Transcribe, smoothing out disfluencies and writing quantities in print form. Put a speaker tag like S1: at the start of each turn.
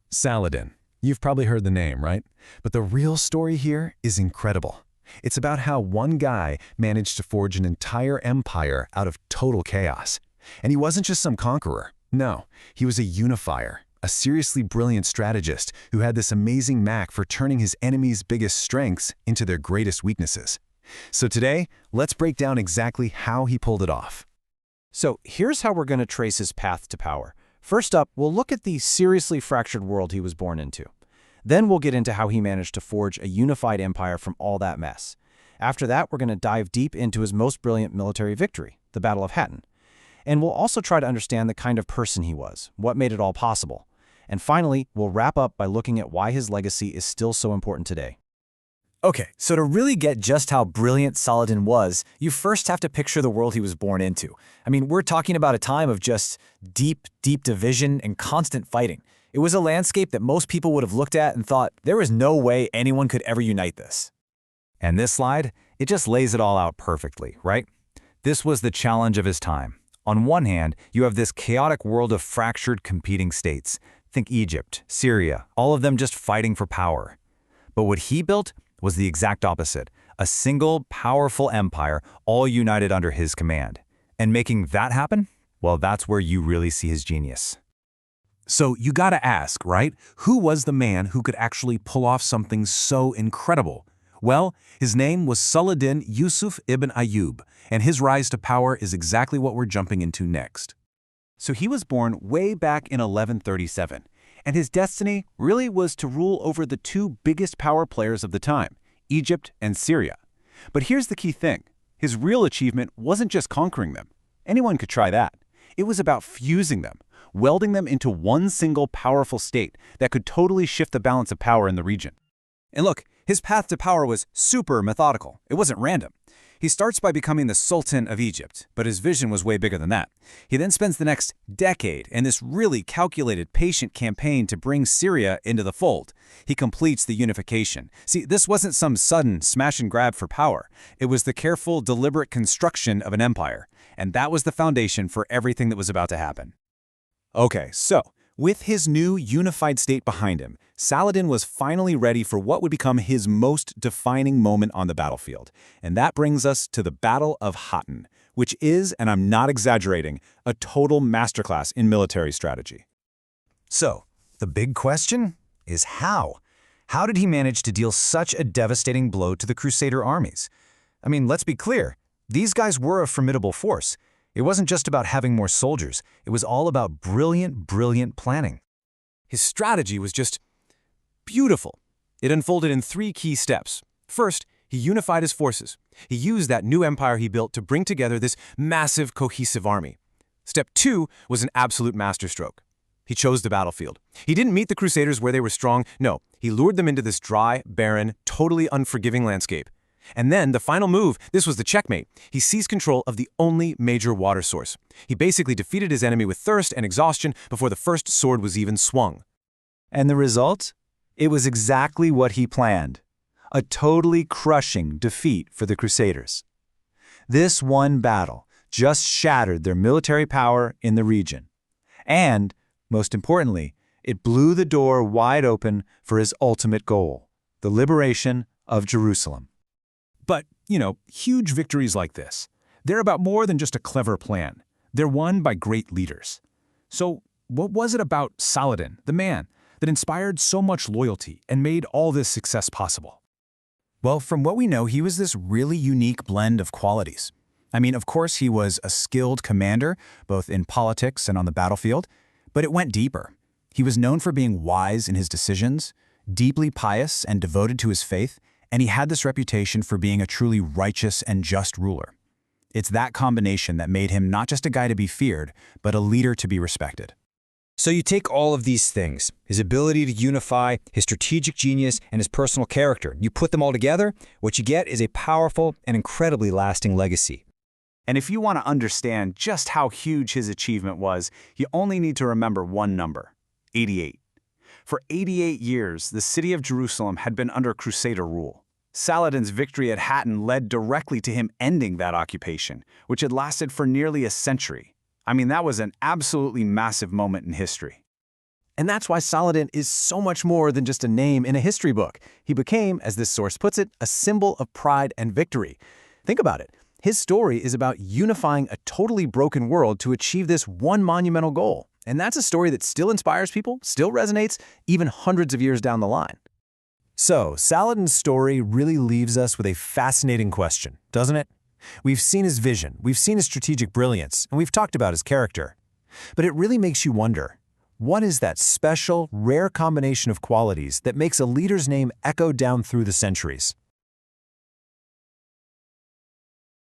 S1: Saladin. You've probably heard the name, right? But the real story here is incredible. It's about how one guy managed to forge an entire empire out of total chaos. And he wasn't just some conqueror. No, he was a unifier, a seriously brilliant strategist who had this amazing knack for turning his enemies' biggest strengths into their greatest weaknesses. So today, let's break down exactly how he pulled it off.
S2: So here's how we're going to trace his path to power. First up, we'll look at the seriously fractured world he was born into. Then we'll get into how he managed to forge a unified empire from all that mess. After that, we're going to dive deep into his most brilliant military victory, the Battle of Hattin. And we'll also try to understand the kind of person he was, what made it all possible. And finally, we'll wrap up by looking at why his legacy is still so important today.
S3: Okay, so to really get just how brilliant Saladin was, you first have to picture the world he was born into. I mean, we're talking about a time of just deep division and constant fighting. It was a landscape that most people would have looked at and thought, there is no way anyone could ever unite this.
S4: And this slide, it just lays it all out perfectly, right? This was the challenge of his time. On one hand, you have this chaotic world of fractured competing states. Think Egypt, Syria, all of them just fighting for power. But what he built was the exact opposite, a single, powerful empire all united under his command. And making that happen, well, that's where you really see his genius.
S5: So you gotta ask, right? Who was the man who could actually pull off something so incredible? Well, his name was Saladin Yusuf ibn Ayyūb, and his rise to power is exactly what we're jumping into next.
S6: So he was born way back in 1137, and his destiny really was to rule over the two biggest power players of the time, Egypt and Syria. But here's the key thing. His real achievement wasn't just conquering them. Anyone could try that. It was about fusing them, welding them into one single powerful state that could totally shift the balance of power in the region.
S2: And look, his path to power was super methodical. It wasn't random. He starts by becoming the Sultan of Egypt, but his vision was way bigger than that. He then spends the next decade in this really calculated, patient campaign to bring Syria into the fold. He completes the unification. See, this wasn't some sudden smash and grab for power. It was the careful, deliberate construction of an empire. And that was the foundation for everything that was about to happen. Okay, so with his new unified state behind him, Saladin was finally ready for what would become his most defining moment on the battlefield. And that brings us to the Battle of Hattin, which is, and I'm not exaggerating, a total masterclass in military strategy.
S4: So, the big question is how? How did he manage to deal such a devastating blow to the Crusader armies? I mean, let's be clear, these guys were a formidable force. It wasn't just about having more soldiers, it was all about brilliant planning.
S2: His strategy was just beautiful. It unfolded in 3 key steps. First, he unified his forces. He used that new empire he built to bring together this massive, cohesive army. Step 2 was an absolute masterstroke. He chose the battlefield. He didn't meet the Crusaders where they were strong. No, he lured them into this dry, barren, totally unforgiving landscape. And then the final move, this was the checkmate. He seized control of the only major water source. He basically defeated his enemy with thirst and exhaustion before the first sword was even swung.
S3: And the result? It was exactly what he planned. A totally crushing defeat for the Crusaders. This one battle just shattered their military power in the region. And, most importantly, it blew the door wide open for his ultimate goal, the liberation of Jerusalem.
S5: But, huge victories like this, they're about more than just a clever plan. They're won by great leaders. So, what was it about Saladin, the man, that inspired so much loyalty and made all this success possible?
S6: Well, from what we know, he was this really unique blend of qualities. I mean, of course, he was a skilled commander, both in politics and on the battlefield, but it went deeper. He was known for being wise in his decisions, deeply pious and devoted to his faith, and he had this reputation for being a truly righteous and just ruler. It's that combination that made him not just a guy to be feared, but a leader to be respected.
S3: So you take all of these things, his ability to unify, his strategic genius, and his personal character. You put them all together, what you get is a powerful and incredibly lasting legacy.
S6: And if you want to understand just how huge his achievement was, you only need to remember one number, 88. For 88 years, the city of Jerusalem had been under Crusader rule. Saladin's victory at Hattin led directly to him ending that occupation, which had lasted for nearly a century. I mean, that was an absolutely massive moment in history.
S3: And that's why Saladin is so much more than just a name in a history book. He became, as this source puts it, a symbol of pride and victory. Think about it. His story is about unifying a totally broken world to achieve this one monumental goal. And that's a story that still inspires people, still resonates, even hundreds of years down the line.
S1: So, Saladin's story really leaves us with a fascinating question, doesn't it? We've seen his vision, we've seen his strategic brilliance, and we've talked about his character. But it really makes you wonder, what is that special, rare combination of qualities that makes a leader's name echo down through the centuries?